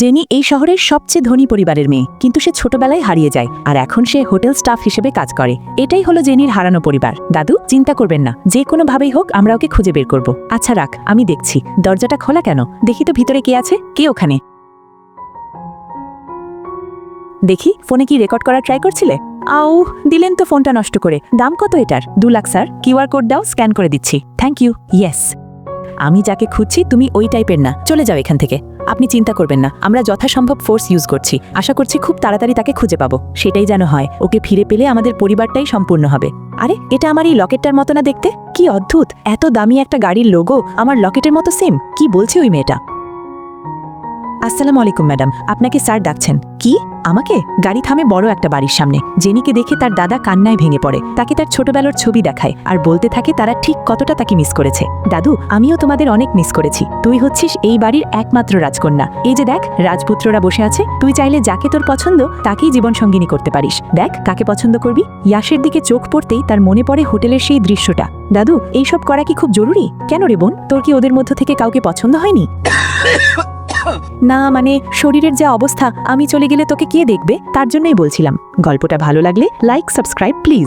Jenny এই শহরের সবচেয়ে ধনী পরিবারের মেয়ে, কিন্তু সে ছোটবেলায় হারিয়ে যায় আর এখন সে হোটেল স্টাফ হিসেবে কাজ করে। এটাই হলো জেনির হারানো পরিবার। দাদু, চিন্তা করবেন না, যে কোনোভাবেই হোক আমরা ওকে খুঁজে বের করব। আচ্ছা রাখ, আমি দেখছি। দরজাটা খোলা কেন? দেখি তো ভিতরে কে আছে। কে ওখানে? দেখি, ফোনে কি রেকর্ড করার ট্রাই করছিলে? আউ, দিলেন তো ফোনটা নষ্ট করে। দাম কত এটার? 2 লাখ স্যার। কিউআর কোড দাও, স্ক্যান করে দিচ্ছি। Thank you. ইয়েস, আমি যাকে খুঁজছি তুমি ওই টাইপের না। চলে যাও এখান থেকে। আপনি চিন্তা করবেন না, আমরা যথাসম্ভব ফোর্স ইউজ করছি। আশা করছি খুব তাড়াতাড়ি তাকে খুঁজে পাবো। সেটাই যেন হয়। ওকে ফিরে পেলে আমাদের পরিবারটাই সম্পূর্ণ হবে। আরে, এটা আমার এই লকেটটার মতো না দেখতে? কি অদ্ভুত! এত দামি একটা গাড়ির লোগো আমার লকেটের মতো সেম। কি বলছে ওই মেয়েটা? আসসালামু আলাইকুম ম্যাডাম, আপনাকে স্যার ডাকছেন। কি? আমাকে? গাড়ি থামে বড় একটা বাড়ির সামনে। জেনিকে দেখে তার দাদা কান্নায় ভেঙে পড়ে। তাকে তার ছোটবেলার ছবি দেখায় আর বলতে থাকে তারা ঠিক কতটা তাকে মিস করেছে। দাদু, আমিও তোমাদের অনেক মিস করেছি। তুই হচ্ছিস এই বাড়ির একমাত্র রাজকন্যা। এই যে দেখ, রাজপুত্ররা বসে আছে। তুই চাইলে যাকে তোর পছন্দ তাকেই জীবনসঙ্গিনী করতে পারিস। দেখ কাকে পছন্দ করবি। ইয়াসের দিকে চোখ পড়তেই তার মনে পড়ে হোটেলের সেই দৃশ্যটা। দাদু, এইসব করা কি খুব জরুরি? কেন রে বোন, তোর কি ওদের মধ্য থেকে কাউকে পছন্দ হয়নি? না মানে, শরীরের যা অবস্থা, আমি চলে গেলে তোকে কে দেখবে? তার জন্যই বলছিলাম। গল্পটা ভালো লাগলে লাইক, সাবস্ক্রাইব প্লিজ।